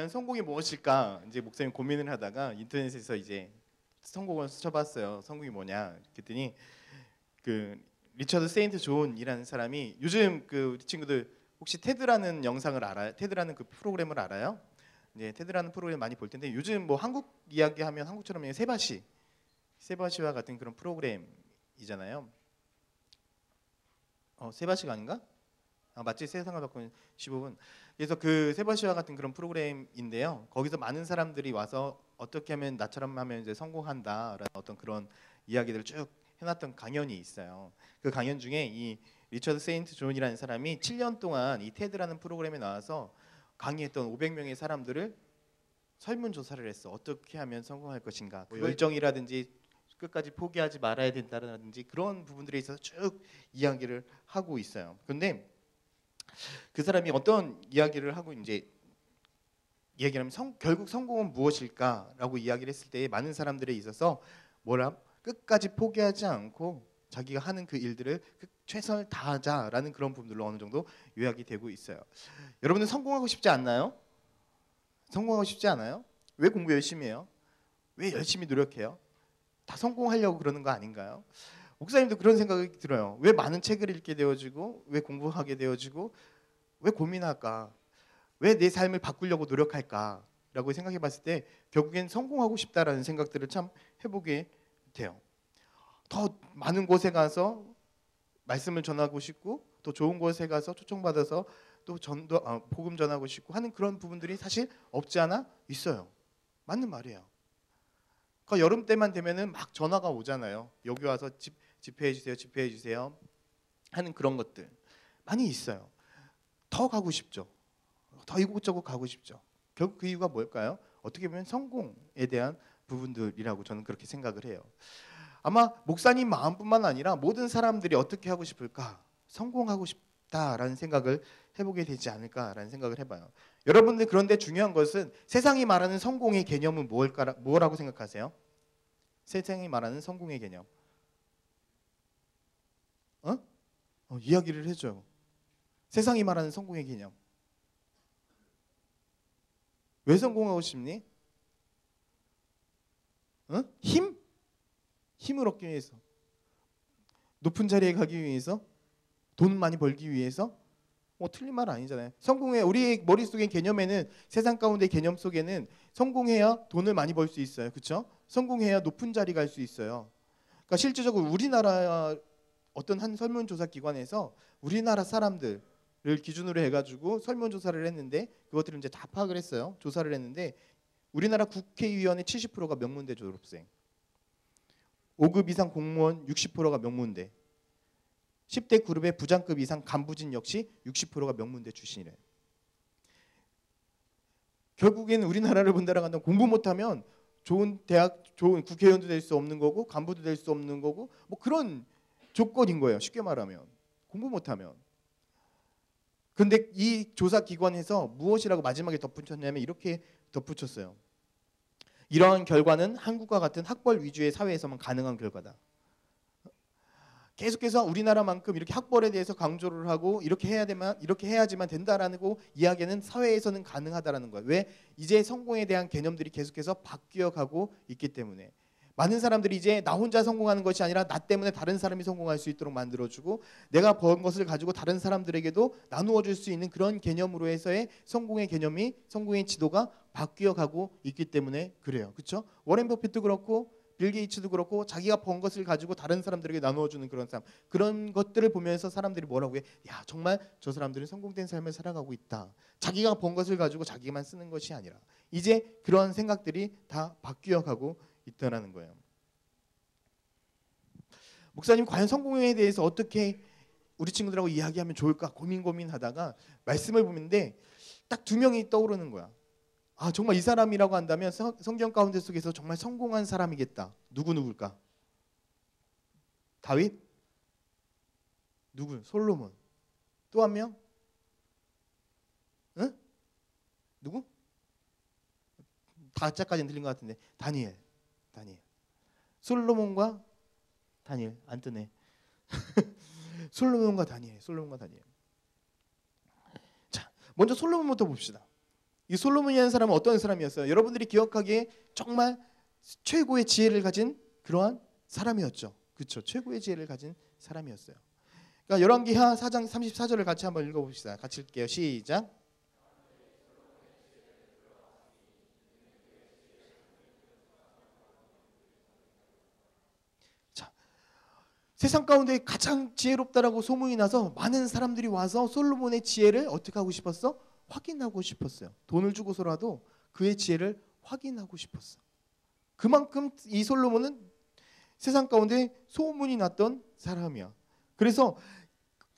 과연 성공이 무엇일까? 이제 목사님 고민을 하다가 인터넷에서 이제 성공을 쳐봤어요. 성공이 뭐냐? 그랬더니 그 리처드 세인트 존이라는 사람이 요즘 그 우리 친구들 혹시 테드라는 영상을 알아요? 테드라는 그 프로그램을 알아요? 네, 테드라는 프로그램 많이 볼 텐데 요즘 뭐 한국 이야기하면 한국처럼 세바시와 같은 그런 프로그램이잖아요. 세바시가 아닌가? 맞지? 세상을 바꾸는 15분. 그래서 그 세바시와 같은 그런 프로그램인데요. 거기서 많은 사람들이 와서 어떻게 하면 나처럼 하면 이제 성공한다라는 어떤 그런 이야기들을 쭉 해놨던 강연이 있어요. 그 강연 중에 이 리처드 세인트 존이라는 사람이 7년 동안 이 테드라는 프로그램에 나와서 강의했던 500명의 사람들을 설문조사를 했어. 어떻게 하면 성공할 것인가. 뭐 열정이라든지 끝까지 포기하지 말아야 된다든지 그런 부분들에 있어서 쭉 이야기를 하고 있어요. 그런데 그 사람이 어떤 이야기를 하고 이제 이야기하면 결국 성공은 무엇일까라고 이야기를 했을 때 많은 사람들에 있어서 끝까지 포기하지 않고 자기가 하는 그 일들을 최선을 다하자라는 그런 부분들로 어느 정도 요약이 되고 있어요. 여러분은 성공하고 싶지 않나요? 성공하고 싶지 않아요? 왜 공부 열심히 해요? 왜 열심히 노력해요? 다 성공하려고 그러는 거 아닌가요? 목사님도 그런 생각이 들어요. 왜 많은 책을 읽게 되어지고 왜 공부하게 되어지고 왜 고민할까? 왜 내 삶을 바꾸려고 노력할까? 라고 생각해 봤을 때 결국엔 성공하고 싶다라는 생각들을 참 해보게 돼요. 더 많은 곳에 가서 말씀을 전하고 싶고 또 좋은 곳에 가서 초청받아서 또 복음 전하고 싶고 하는 그런 부분들이 사실 없지 않아 있어요. 맞는 말이에요. 그러니까 여름 때만 되면은 막 전화가 오잖아요. 여기 와서 집회해 주세요 하는 그런 것들 많이 있어요. 더 가고 싶죠. 더 이곳저곳 가고 싶죠. 결국 그 이유가 뭘까요? 어떻게 보면 성공에 대한 부분들이라고 저는 그렇게 생각을 해요. 아마 목사님 마음뿐만 아니라 모든 사람들이 어떻게 하고 싶을까? 성공하고 싶다라는 생각을 해보게 되지 않을까라는 생각을 해봐요. 여러분들 그런데 중요한 것은 세상이 말하는 성공의 개념은 뭐라고 생각하세요? 세상이 말하는 성공의 개념. 이야기를 해줘요. 세상이 말하는 성공의 개념. 왜 성공하고 싶니? 힘? 힘을 얻기 위해서. 높은 자리에 가기 위해서? 돈 많이 벌기 위해서? 틀린 말 아니잖아요. 우리 머릿속의 개념에는 세상 가운데 개념 속에는 성공해야 돈을 많이 벌 수 있어요. 그렇죠? 성공해야 높은 자리 갈 수 있어요. 그러니까 실질적으로 우리나라 어떤 한 설문조사 기관에서 우리나라 사람들을 기준으로 해가지고 설문조사를 했는데 그것들을 이제 다 파악을 했어요. 조사를 했는데 우리나라 국회의원의 70%가 명문대 졸업생, 5급 이상 공무원 60%가 명문대, 10대 그룹의 부장급 이상 간부진 역시 60%가 명문대 출신이래요. 결국에는 우리나라를 본다라고 공부 못하면 좋은 대학, 좋은 국회의원도 될 수 없는 거고 간부도 될 수 없는 거고 뭐 그런 조건인 거예요. 쉽게 말하면 공부 못하면. 그런데 이 조사 기관에서 무엇이라고 마지막에 덧붙였냐면 이렇게 덧붙였어요. 이러한 결과는 한국과 같은 학벌 위주의 사회에서만 가능한 결과다. 계속해서 우리나라만큼 이렇게 학벌에 대해서 강조를 하고 이렇게 해야지만 된다라고 이야기는 사회에서는 가능하다라는 거예요. 왜? 이제 성공에 대한 개념들이 계속해서 바뀌어가고 있기 때문에 많은 사람들이 이제 나 혼자 성공하는 것이 아니라 나 때문에 다른 사람이 성공할 수 있도록 만들어주고 내가 번 것을 가지고 다른 사람들에게도 나누어 줄 수 있는 그런 개념으로 해서의 성공의 개념이 성공의 지도가 바뀌어가고 있기 때문에 그래요. 그렇죠? 워렌 버핏도 그렇고 빌 게이츠도 그렇고 자기가 번 것을 가지고 다른 사람들에게 나누어주는 그런 삶, 그런 것들을 보면서 사람들이 뭐라고 해? 야, 정말 저 사람들은 성공된 삶을 살아가고 있다. 자기가 번 것을 가지고 자기만 쓰는 것이 아니라 이제 그런 생각들이 다 바뀌어가고 있다는 거예요. 목사님 과연 성공에 대해서 어떻게 우리 친구들하고 이야기하면 좋을까 고민하다가 말씀을 보는데 딱 두 명이 떠오르는 거야. 정말 이 사람이라고 한다면 성경 가운데 속에서 정말 성공한 사람이겠다. 누굴까? 다윗? 누구? 솔로몬. 또 한 명? 응? 누구? 다짜까지는 들린 것 같은데 다니엘. 솔로몬과 다니엘. 안 뜨네. 솔로몬과 다니엘. 자, 먼저 솔로몬부터 봅시다. 이 솔로몬이라는 사람은 어떤 사람이었어요? 여러분들이 기억하기에 정말 최고의 지혜를 가진 그러한 사람이었죠. 그렇죠? 최고의 지혜를 가진 사람이었어요. 그러니까 열왕기하 4장 34절을 같이 한번 읽어봅시다. 같이 읽게요. 시작. 자, 세상 가운데 가장 지혜롭다라고 소문이 나서 많은 사람들이 와서 솔로몬의 지혜를 어떻게 하고 싶었어? 확인하고 싶었어요. 돈을 주고서라도 그의 지혜를 확인하고 싶었어. 그만큼 이 솔로몬은 세상 가운데 소문이 났던 사람이야. 그래서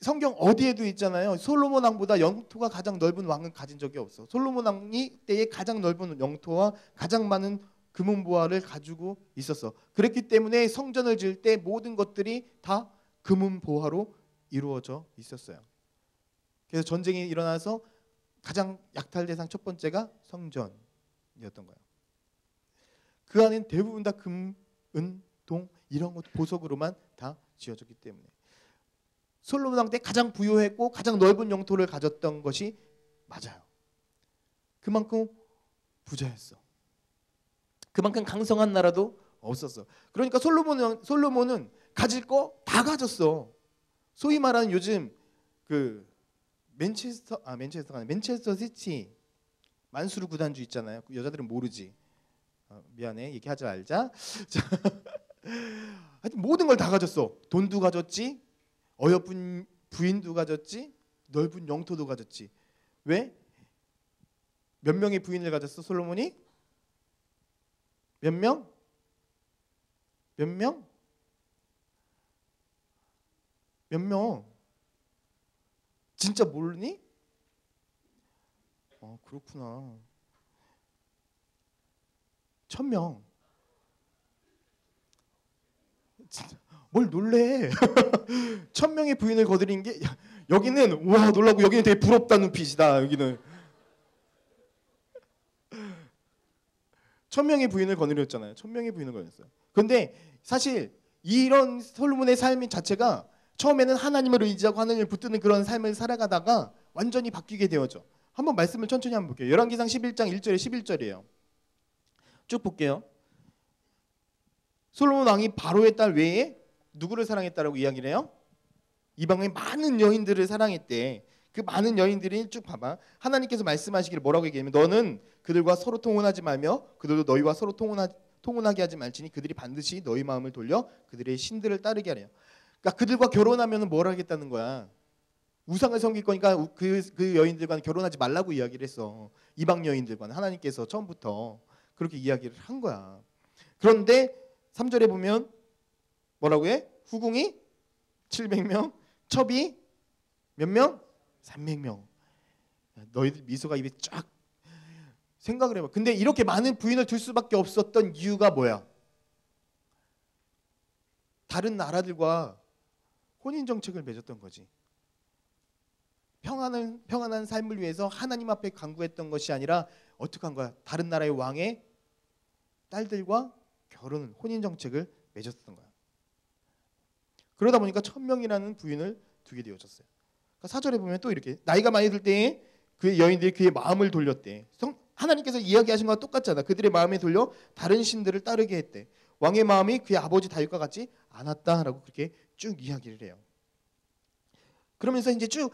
성경 어디에도 있잖아요. 솔로몬 왕보다 영토가 가장 넓은 왕은 가진 적이 없어. 솔로몬 왕이 때에 가장 넓은 영토와 가장 많은 금은보화를 가지고 있었어. 그랬기 때문에 성전을 지을 때 모든 것들이 다 금은보화로 이루어져 있었어요. 그래서 전쟁이 일어나서 가장 약탈 대상 첫 번째가 성전이었던 거예요. 그 안에는 대부분 다 금, 은, 동 이런 것 보석으로만 다 지어졌기 때문에 솔로몬 왕 때 가장 부유했고 가장 넓은 영토를 가졌던 것이 맞아요. 그만큼 부자였어. 그만큼 강성한 나라도 없었어. 그러니까 솔로몬은 가질 거 다 가졌어. 소위 말하는 요즘 그 맨체스터 시티 만수르 구단주 있잖아요. 여자들은 모르지. 미안해, 얘기하지 말자. 하여튼 모든 걸 다 가졌어. 돈도 가졌지, 어여쁜 부인도 가졌지, 넓은 영토도 가졌지. 왜? 몇 명의 부인을 가졌어 솔로몬이? 몇 명? 몇 명? 몇 명? 진짜 모르니? 그렇구나. 1000명. 진짜 뭘 놀래? 1000명의 부인을 거드린 게 여기는 와 놀라고 여기는 되게 부럽다는 눈빛이다. 여기는 1000명의 부인을 거느렸잖아요. 1000명의 부인을 거느렸어요. 그런데 사실 이런 솔로몬의 삶 자체가 처음에는 하나님을 의지하고 하나님을 붙드는 그런 삶을 살아가다가 완전히 바뀌게 되어져. 한번 말씀을 천천히 한번 볼게요. 열왕기상 11장 1절에 11절이에요. 쭉 볼게요. 솔로몬 왕이 바로의 딸 외에 누구를 사랑했다라고 이야기를 해요? 이방의 많은 여인들을 사랑했대. 그 많은 여인들이 쭉 봐봐. 하나님께서 말씀하시기를 뭐라고 얘기하면 너는 그들과 서로 통혼하지 말며 그들도 너희와 서로 통혼하게 하지 말지니 그들이 반드시 너희 마음을 돌려 그들의 신들을 따르게 하래요. 그러니까 그들과 결혼하면 뭘 하겠다는 거야? 우상을 섬길 거니까 그 여인들과는 결혼하지 말라고 이야기를 했어. 이방 여인들과는 하나님께서 처음부터 그렇게 이야기를 한 거야. 그런데 3절에 보면 뭐라고 해? 후궁이 700명, 첩이 몇 명? 300명. 너희들 미소가 입에 쫙 생각을 해봐. 근데 이렇게 많은 부인을 둘 수밖에 없었던 이유가 뭐야? 다른 나라들과 혼인 정책을 맺었던 거지. 평안한 삶을 위해서 하나님 앞에 간구했던 것이 아니라 어떻게 한 거야? 다른 나라의 왕의 딸들과 혼인 정책을 맺었던 거야. 그러다 보니까 1000명이라는 부인을 두게 되어졌어요. 그러니까 4절에 보면 또 이렇게 나이가 많이 들 때에 그의 여인들이 그의 마음을 돌렸대. 하나님께서 이야기하신 거와 똑같잖아. 그들의 마음에 돌려 다른 신들을 따르게 했대. 왕의 마음이 그의 아버지 다윗과 같지 않았다라고 그렇게 쭉 이야기를 해요. 그러면서 이제 쭉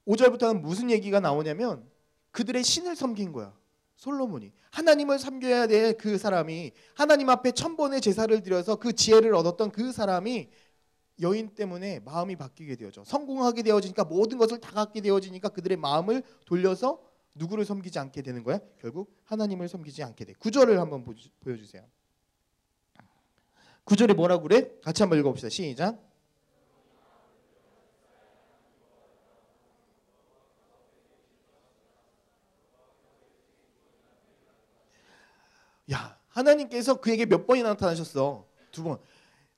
5절부터는 무슨 얘기가 나오냐면 그들의 신을 섬긴 거야. 솔로몬이 하나님을 섬겨야 될 그 사람이 하나님 앞에 1000번의 제사를 드려서 그 지혜를 얻었던 그 사람이 여인 때문에 마음이 바뀌게 되어져. 성공하게 되어지니까 모든 것을 다 갖게 되어지니까 그들의 마음을 돌려서 누구를 섬기지 않게 되는 거야? 결국 하나님을 섬기지 않게 돼. 9절을 한번 보여주세요. 9절에 뭐라고 그래? 같이 한번 읽어봅시다. 시작. 야, 하나님께서 그에게 몇 번이나 나타나셨어? 2번.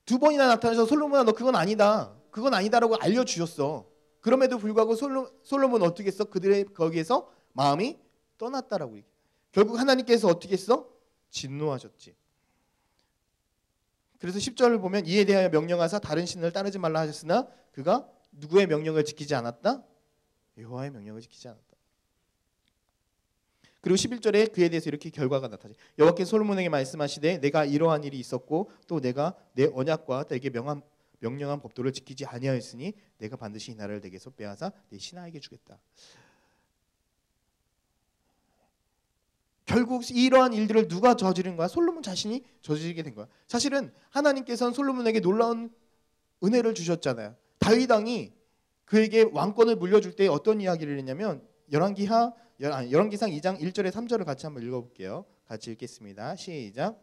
2번이나 나타나셔서 솔로몬아 너 그건 아니다. 그건 아니다라고 알려주셨어. 그럼에도 불구하고 솔로몬은 어떻게 했어? 그들의 거기에서 마음이 떠났다라고 얘기해. 결국 하나님께서 어떻게 했어? 진노하셨지. 그래서 10절을 보면 이에 대하여 명령하사 다른 신을 따르지 말라 하셨으나 그가 누구의 명령을 지키지 않았다? 여호와의 명령을 지키지 않았다. 그리고 11절에 그에 대해서 이렇게 결과가 나타나죠. 여호와께서 솔로몬에게 말씀하시되 내가 이러한 일이 있었고 또 내가 내 언약과 내게 명령한 법도를 지키지 아니하였으니 내가 반드시 이 나라를 내게서 빼앗아 내 신하에게 주겠다. 결국 이러한 일들을 누가 저지른 거야? 솔로몬 자신이 저지르게 된 거야. 사실은 하나님께서는 솔로몬에게 놀라운 은혜를 주셨잖아요. 다윗 왕이 그에게 왕권을 물려줄 때 어떤 이야기를 했냐면 열왕기상 2장 1절에 3절을 같이 한번 읽어볼게요. 같이 읽겠습니다. 시작.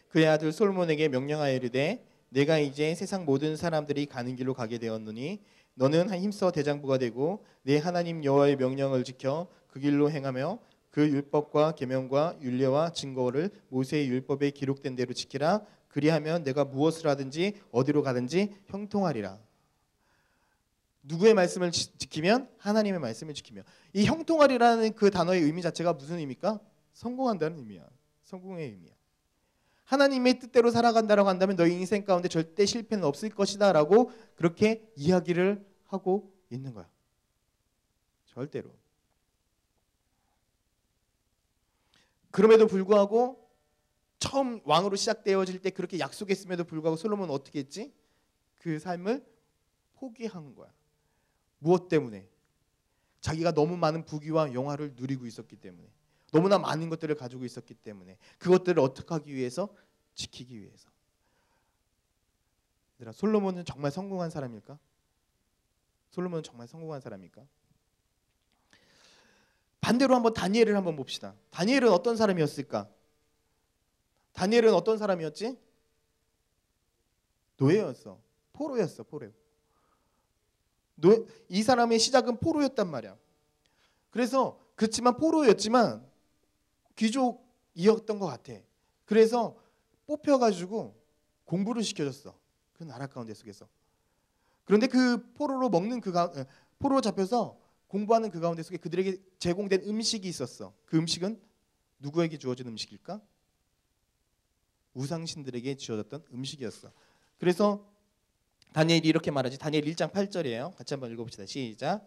그의 아들 솔로몬에게 명령하여 이르되 내가 이제 세상 모든 사람들이 가는 길로 가게 되었노니 너는 힘써 대장부가 되고 내 하나님 여호와의 명령을 지켜 그 길로 행하며 그 율법과 계명과 율례와 증거를 모세의 율법에 기록된 대로 지키라. 그리하면 내가 무엇을 하든지 어디로 가든지 형통하리라. 누구의 말씀을 지키면? 하나님의 말씀을 지키며. 이 형통하리라는 그 단어의 의미 자체가 무슨 의미입니까? 성공한다는 의미야. 성공의 의미야. 하나님의 뜻대로 살아간다라고 한다면 너희 인생 가운데 절대 실패는 없을 것이다 라고 그렇게 이야기를 하고 있는 거야. 절대로. 그럼에도 불구하고 처음 왕으로 시작되어질 때 그렇게 약속했음에도 불구하고 솔로몬은 어떻게 했지? 그 삶을 포기한 거야. 무엇 때문에? 자기가 너무 많은 부귀와 영화를 누리고 있었기 때문에, 너무나 많은 것들을 가지고 있었기 때문에, 그것들을 어떻게 하기 위해서? 지키기 위해서. 얘들아, 솔로몬은 정말 성공한 사람일까? 솔로몬은 정말 성공한 사람일까? 반대로 한번 다니엘을 한번 봅시다. 다니엘은 어떤 사람이었을까? 다니엘은 어떤 사람이었지? 노예였어. 포로였어. 포로. 이 사람의 시작은 포로였단 말이야. 그래서 그렇지만 포로였지만 귀족이었던 것 같아. 그래서 뽑혀가지고 공부를 시켜줬어. 그 나라 가운데 속에서. 그런데 그 포로로 잡혀서 공부하는 그 가운데 속에 그들에게 제공된 음식이 있었어. 그 음식은 누구에게 주어진 음식일까? 우상신들에게 주어졌던 음식이었어. 그래서 다니엘이 이렇게 말하지. 다니엘 1장 8절이에요. 같이 한번 읽어봅시다. 시작.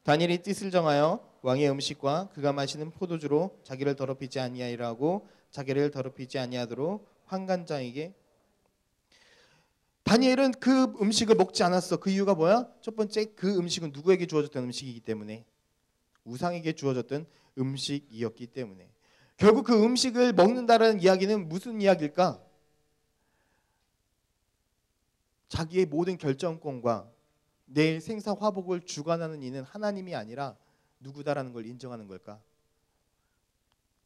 다니엘이 뜻을 정하여 왕의 음식과 그가 마시는 포도주로 자기를 더럽히지 아니하리라 하고 자기를 더럽히지 아니하도록 환관장에게. 다니엘은 그 음식을 먹지 않았어. 그 이유가 뭐야? 첫 번째, 그 음식은 누구에게 주어졌던 음식이기 때문에, 우상에게 주어졌던 음식이었기 때문에. 결국 그 음식을 먹는다는 이야기는 무슨 이야기일까? 자기의 모든 결정권과 내 생사 화복을 주관하는 이는 하나님이 아니라 누구다라는 걸 인정하는 걸까?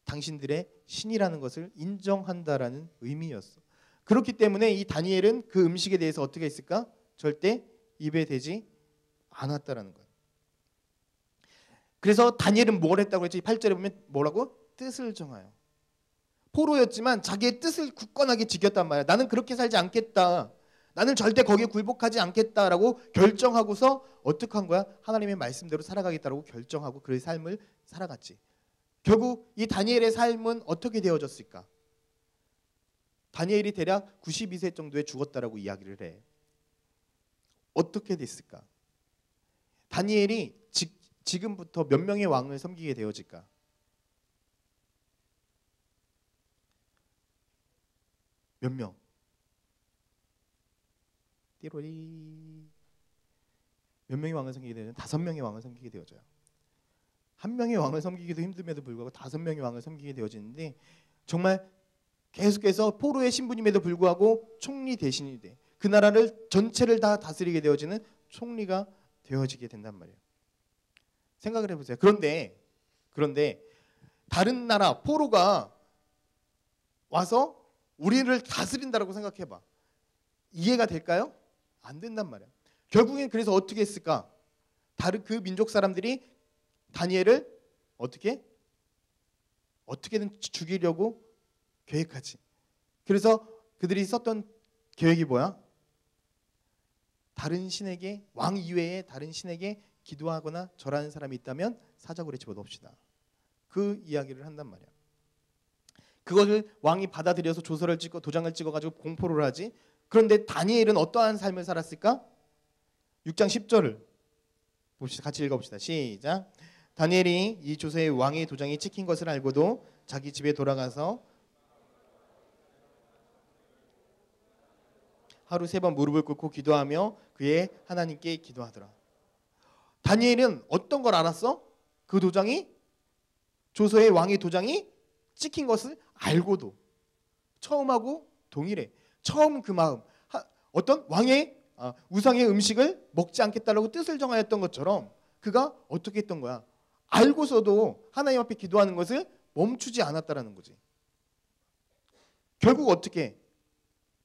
당신들의 신이라는 것을 인정한다라는 의미였어. 그렇기 때문에 이 다니엘은 그 음식에 대해서 어떻게 했을까? 절대 입에 대지 않았다라는 거야. 그래서 다니엘은 뭘 했다고 했지? 8절에 보면 뭐라고? 뜻을 정하여. 포로였지만 자기의 뜻을 굳건하게 지켰단 말이야. 나는 그렇게 살지 않겠다. 나는 절대 거기에 굴복하지 않겠다라고 결정하고서 어떻게 한 거야? 하나님의 말씀대로 살아가겠다라고 결정하고 그의 삶을 살아갔지. 결국 이 다니엘의 삶은 어떻게 되어졌을까? 다니엘이 대략 92세 정도에 죽었다라고 이야기를 해. 어떻게 됐을까? 다니엘이 지금부터 몇 명의 왕을 섬기게 되어질까? 몇 명? 띠로리. 몇 명의 왕을 섬기게 되어요? 5명의 왕을 섬기게 되어져요. 한 명의 왕을 섬기기도 힘듦에도 불구하고 5명의 왕을 섬기게 되어지는데, 정말 계속해서 포로의 신분임에도 불구하고 총리 대신이 돼. 그 나라를 전체를 다 다스리게 되어지는 총리가 되어지게 된단 말이에요. 생각을 해보세요. 그런데 다른 나라 포로가 와서 우리를 다스린다라고 생각해봐. 이해가 될까요? 안 된단 말이야. 결국엔 그래서 어떻게 했을까? 다른 그 민족 사람들이 다니엘을 어떻게든 죽이려고 계획하지. 그래서 그들이 썼던 계획이 뭐야? 다른 신에게, 왕 이외에 다른 신에게 기도하거나 절하는 사람이 있다면 사자굴에 집어넣읍시다. 그 이야기를 한단 말이야. 그것을 왕이 받아들여서 조서를 찍고 도장을 찍어가지고 공포를 하지. 그런데 다니엘은 어떠한 삶을 살았을까? 6장 10절을 봅시다. 같이 읽어봅시다. 시작. 다니엘이 이 조서의 왕의 도장이 찍힌 것을 알고도 자기 집에 돌아가서 하루 3번 무릎을 꿇고 기도하며 그의 하나님께 기도하더라. 다니엘은 어떤 걸 알았어? 그 도장이, 조서의 왕의 도장이 찍힌 것을 알고도 처음하고 동일해. 처음 그 마음, 어떤 왕의 우상의 음식을 먹지 않겠다라고 뜻을 정하였던 것처럼 그가 어떻게 했던 거야? 알고서도 하나님 앞에 기도하는 것을 멈추지 않았다라는 거지. 결국 어떻게?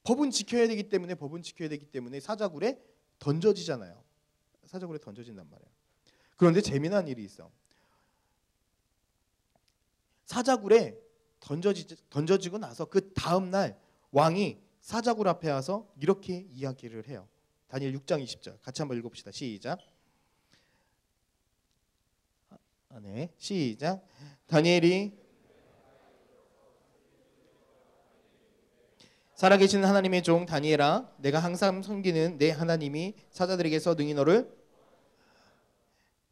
법은 지켜야 되기 때문에 사자굴에 던져지잖아요. 사자굴에 던져진단 말이에요. 그런데 재미난 일이 있어. 사자굴에 던져지고 나서 그 다음 날 왕이 사자굴 앞에 와서 이렇게 이야기를 해요. 다니엘 6장 20절 같이 한번 읽어봅시다. 시작. 네, 시작. 다니엘이 살아계신 하나님의 종 다니엘아, 내가 항상 섬기는 내 하나님이 사자들에게서 능히 너를.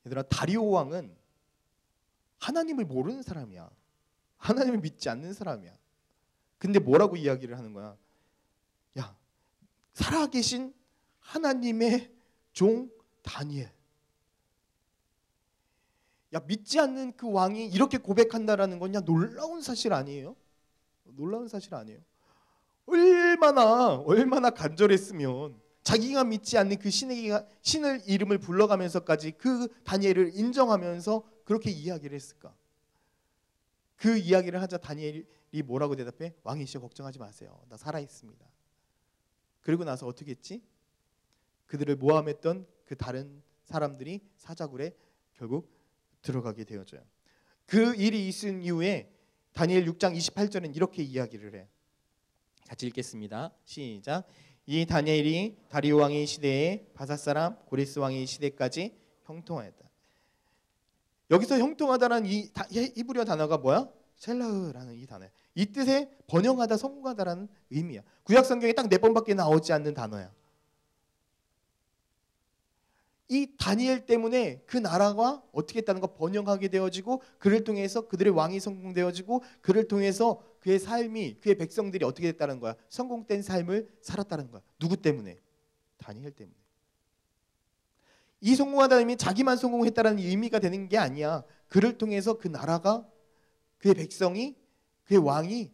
얘들아, 다리오 왕은 하나님을 모르는 사람이야. 하나님을 믿지 않는 사람이야. 근데 뭐라고 이야기를 하는 거야? 야, 살아계신 하나님의 종 다니엘. 야, 믿지 않는 그 왕이 이렇게 고백한다라는 건 놀라운 사실 아니에요? 놀라운 사실 아니에요? 얼마나 간절했으면 자기가 믿지 않는 그 신을 이름을 불러가면서까지 그 다니엘을 인정하면서 그렇게 이야기를 했을까? 그 이야기를 하자 다니엘이 뭐라고 대답해? 왕이시여 걱정하지 마세요. 나 살아있습니다. 그리고 나서 어떻게 했지? 그들을 모함했던 그 다른 사람들이 사자굴에 결국 들어가게 되어져요. 그 일이 있은 이후에 다니엘 6장 28절은 이렇게 이야기를 해. 같이 읽겠습니다. 시작. 이 다니엘이 다리오 왕의 시대에 바사 사람 고레스 왕의 시대까지 형통하였다. 여기서 형통하다라는 이 히브리어 단어가 뭐야? 셀라흐라는 이 단어야. 이 뜻에 번영하다, 성공하다라는 의미야. 구약 성경에 딱 4번밖에 나오지 않는 단어야. 이 다니엘 때문에 그 나라가 어떻게 했다는 거 번영하게 되어지고 그를 통해서 그들의 왕이 성공되어지고 그를 통해서 그의 삶이 그의 백성들이 어떻게 됐다는 거야? 성공된 삶을 살았다는 거야. 누구 때문에? 다니엘 때문에. 이 성공하다는 의미 자기만 성공했다는 의미가 되는 게 아니야. 그를 통해서 그 나라가 그의 백성이 그의 왕이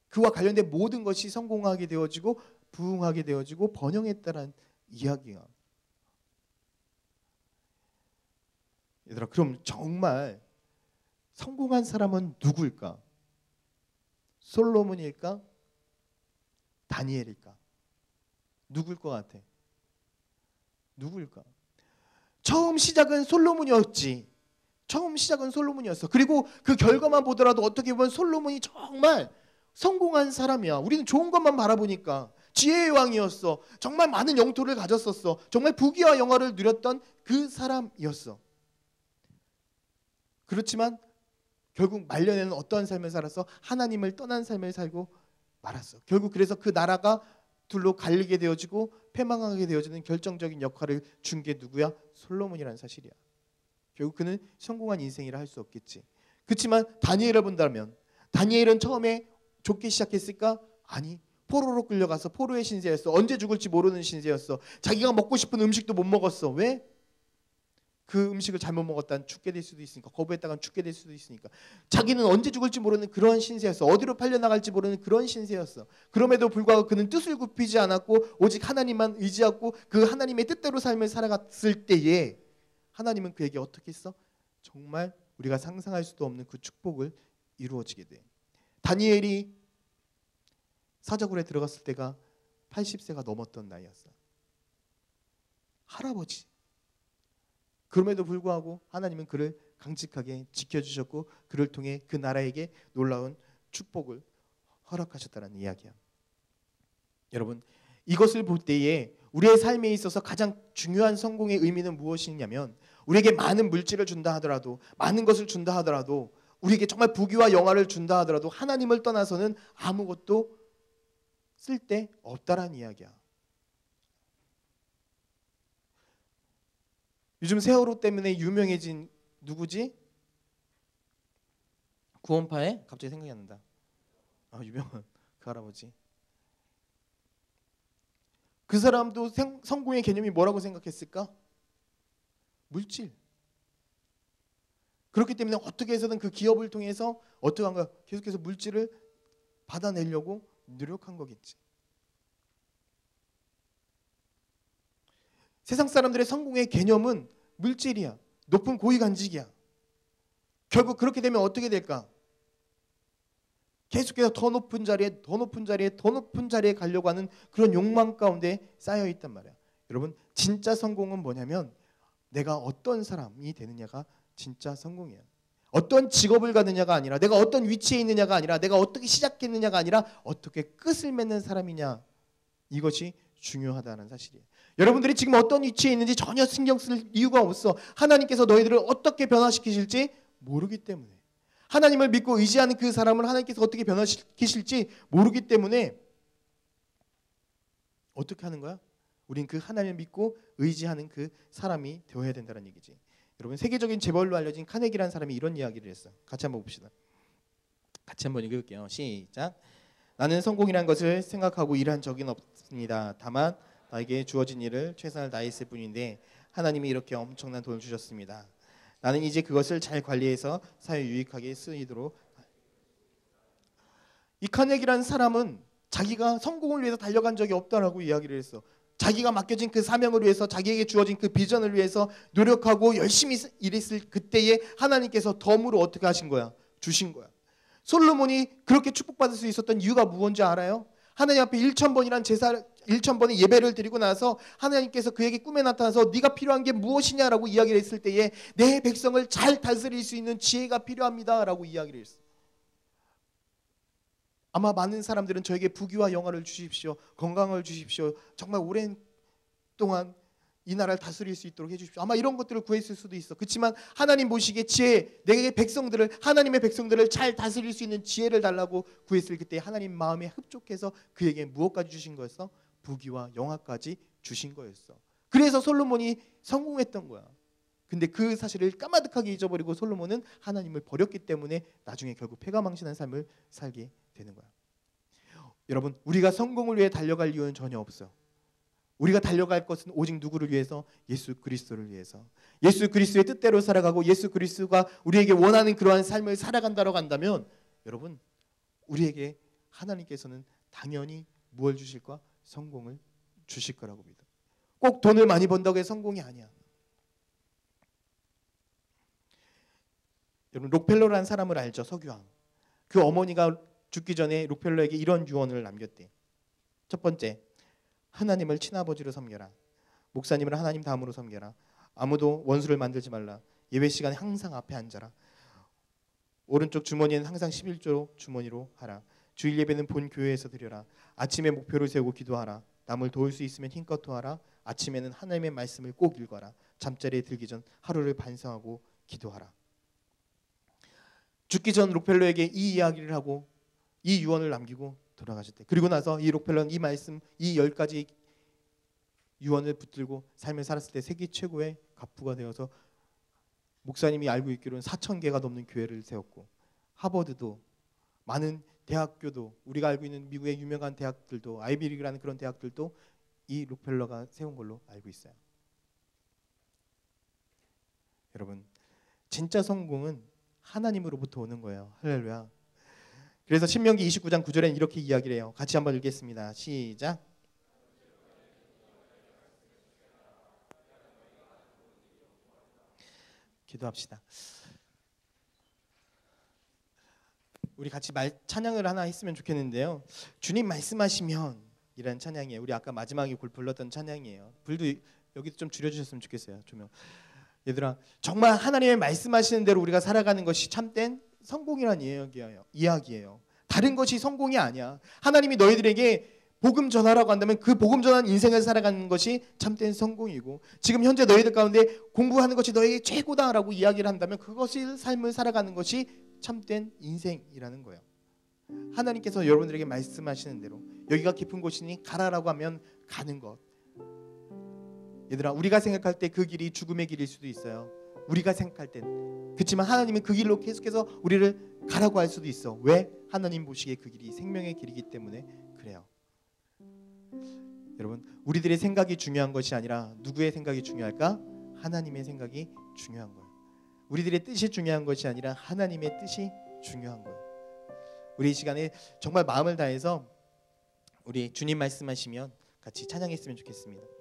그와 관련된 모든 것이 성공하게 되어지고 부흥하게 되어지고 번영했다는 이야기야. 얘들아, 그럼 정말 성공한 사람은 누구일까? 솔로몬일까? 다니엘일까? 누구일 것 같아? 누구일까? 처음 시작은 솔로몬이었지. 처음 시작은 솔로몬이었어. 그리고 그 결과만 보더라도 어떻게 보면 솔로몬이 정말 성공한 사람이야. 우리는 좋은 것만 바라보니까 지혜의 왕이었어. 정말 많은 영토를 가졌었어. 정말 부귀와 영화를 누렸던 그 사람이었어. 그렇지만 결국 말년에는 어떠한 삶을 살아서 하나님을 떠난 삶을 살고 말았어. 결국 그래서 그 나라가 둘로 갈리게 되어지고 패망하게 되어지는 결정적인 역할을 준 게 누구야? 솔로몬이라는 사실이야. 결국 그는 성공한 인생이라 할 수 없겠지. 그렇지만 다니엘을 본다면 다니엘은 처음에 좋게 시작했을까? 아니, 포로로 끌려가서 포로의 신세였어. 언제 죽을지 모르는 신세였어. 자기가 먹고 싶은 음식도 못 먹었어. 왜? 그 음식을 잘못 먹었다간 죽게 될 수도 있으니까. 거부했다간 죽게 될 수도 있으니까. 자기는 언제 죽을지 모르는 그런 신세였어. 어디로 팔려나갈지 모르는 그런 신세였어. 그럼에도 불구하고 그는 뜻을 굽히지 않았고 오직 하나님만 의지하고 그 하나님의 뜻대로 삶을 살아갔을 때에 하나님은 그에게 어떻게 했어? 정말 우리가 상상할 수도 없는 그 축복을 이루어지게 돼. 다니엘이 사자굴에 들어갔을 때가 80세가 넘었던 나이였어. 할아버지. 그럼에도 불구하고 하나님은 그를 강직하게 지켜주셨고 그를 통해 그 나라에게 놀라운 축복을 허락하셨다는 이야기야. 여러분, 이것을 볼 때에 우리의 삶에 있어서 가장 중요한 성공의 의미는 무엇이냐면 우리에게 많은 물질을 준다 하더라도 많은 것을 준다 하더라도 우리에게 정말 부귀와 영화를 준다 하더라도 하나님을 떠나서는 아무것도 쓸데 없다라는 이야기야. 요즘 세월호 때문에 유명해진 누구지? 구원파에 갑자기 생각이 안 난다. 유명한 그 할아버지. 그 사람도 성공의 개념이 뭐라고 생각했을까? 물질. 그렇기 때문에 어떻게 해서든 그 기업을 통해서 어떻게 한 거야? 계속해서 물질을 받아내려고 노력한 거겠지. 세상 사람들의 성공의 개념은 물질이야. 높은 고위간직이야. 결국 그렇게 되면 어떻게 될까? 계속해서 더 높은 자리에 가려고 하는 그런 욕망 가운데 쌓여 있단 말이야. 여러분, 진짜 성공은 뭐냐면 내가 어떤 사람이 되느냐가 진짜 성공이야. 어떤 직업을 갖느냐가 아니라, 내가 어떤 위치에 있느냐가 아니라, 내가 어떻게 시작했느냐가 아니라 어떻게 끝을 맺는 사람이냐, 이것이 중요하다는 사실이에요. 여러분들이 지금 어떤 위치에 있는지 전혀 신경 쓸 이유가 없어. 하나님께서 너희들을 어떻게 변화시키실지 모르기 때문에. 하나님을 믿고 의지하는 그 사람을 하나님께서 어떻게 변화시키실지 모르기 때문에 어떻게 하는 거야? 우린 그 하나님을 믿고 의지하는 그 사람이 되어야 된다는 얘기지. 여러분, 세계적인 재벌로 알려진 카네기라는 사람이 이런 이야기를 했어. 같이 한번 봅시다. 같이 한번 읽을게요. 시작. 나는 성공이라는 것을 생각하고 일한 적은 없습니다. 다만 나에게 주어진 일을 최선을 다했을 뿐인데 하나님이 이렇게 엄청난 돈을 주셨습니다. 나는 이제 그것을 잘 관리해서 사회 유익하게 쓰이도록. 이 카네기라는 사람은 자기가 성공을 위해서 달려간 적이 없다라고 이야기를 했어. 자기가 맡겨진 그 사명을 위해서, 자기에게 주어진 그 비전을 위해서 노력하고 열심히 일했을 그때에 하나님께서 덤으로 어떻게 하신 거야? 주신 거야. 솔로몬이 그렇게 축복받을 수 있었던 이유가 무엇인지 알아요? 하나님 앞에 1000번이란 제사, 1000번의 예배를 드리고 나서 하나님께서 그에게 꿈에 나타나서 네가 필요한 게 무엇이냐라고 이야기를 했을 때에 내 백성을 잘 다스릴 수 있는 지혜가 필요합니다라고 이야기를 했어. 아마 많은 사람들은 저에게 부귀와 영화를 주십시오, 건강을 주십시오, 정말 오랜 동안 이 나라를 다스릴 수 있도록 해주십시오, 아마 이런 것들을 구했을 수도 있어. 그렇지만 하나님 보시기에 지혜, 내게 백성들을, 하나님의 백성들을 잘 다스릴 수 있는 지혜를 달라고 구했을 그때 하나님 마음에 흡족해서 그에게 무엇까지 주신 거였어? 부귀와 영화까지 주신 거였어. 그래서 솔로몬이 성공했던 거야. 근데 그 사실을 까마득하게 잊어버리고 솔로몬은 하나님을 버렸기 때문에 나중에 결국 패가망신한 삶을 살게 되는 거야. 여러분, 우리가 성공을 위해 달려갈 이유는 전혀 없어. 우리가 달려갈 것은 오직 누구를 위해서? 예수 그리스도를 위해서. 예수 그리스도의 뜻대로 살아가고 예수 그리스도가 우리에게 원하는 그러한 삶을 살아간다고 한다면 여러분, 우리에게 하나님께서는 당연히 무엇을 주실 거야? 성공을 주실 거라고 믿어. 꼭 돈을 많이 번다고 해서 성공이 아니야. 여러분, 록펠러라는 사람을 알죠? 석유왕. 그 어머니가 죽기 전에 록펠러에게 이런 유언을 남겼대. 첫 번째, 하나님을 친아버지로 섬겨라. 목사님을 하나님 다음으로 섬겨라. 아무도 원수를 만들지 말라. 예배 시간에 항상 앞에 앉아라. 오른쪽 주머니는 항상 11조 주머니로 하라. 주일 예배는 본 교회에서 드려라. 아침에 목표를 세우고 기도하라. 남을 도울 수 있으면 힘껏 도와라. 아침에는 하나님의 말씀을 꼭 읽어라. 잠자리에 들기 전 하루를 반성하고 기도하라. 죽기 전 록펠러에게 이 이야기를 하고 이 유언을 남기고 돌아가셨대. 그리고 나서 이 록펠러는 이 말씀, 이 10가지 유언을 붙들고 삶을 살았을 때 세계 최고의 갑부가 되어서 목사님이 알고 있기로는 4000개가 넘는 교회를 세웠고, 하버드도, 많은 대학교도, 우리가 알고 있는 미국의 유명한 대학들도, 아이비리그라는 그런 대학들도 이 록펠러가 세운 걸로 알고 있어요. 여러분, 진짜 성공은 하나님으로부터 오는 거예요. 할렐루야. 그래서 신명기 29장 9절에는 이렇게 이야기를 해요. 같이 한번 읽겠습니다. 시작. 기도합시다. 우리 같이 찬양을 하나 했으면 좋겠는데요. 주님 말씀하시면 이라는 찬양이에요. 우리 아까 마지막에 불렀던 찬양이에요. 불도 여기도 좀 줄여주셨으면 좋겠어요. 조명. 얘들아, 정말 하나님의 말씀하시는 대로 우리가 살아가는 것이 참된 성공이라는 이야기예요. 다른 것이 성공이 아니야. 하나님이 너희들에게 복음 전하라고 한다면 그 복음 전하는 인생을 살아가는 것이 참된 성공이고, 지금 현재 너희들 가운데 공부하는 것이 너에게 최고다라고 이야기를 한다면 그것이 삶을 살아가는 것이 참된 인생이라는 거예요. 하나님께서 여러분들에게 말씀하시는 대로 여기가 깊은 곳이니 가라라고 하면 가는 것. 얘들아, 우리가 생각할 때 그 길이 죽음의 길일 수도 있어요. 우리가 생각할 땐. 그렇지만 하나님은 그 길로 계속해서 우리를 가라고 할 수도 있어. 왜? 하나님 보시기에 그 길이 생명의 길이기 때문에 그래요. 여러분, 우리들의 생각이 중요한 것이 아니라 누구의 생각이 중요할까? 하나님의 생각이 중요한 거예요. 우리들의 뜻이 중요한 것이 아니라 하나님의 뜻이 중요한 거예요. 우리 이 시간에 정말 마음을 다해서 우리 주님 말씀하시면 같이 찬양했으면 좋겠습니다.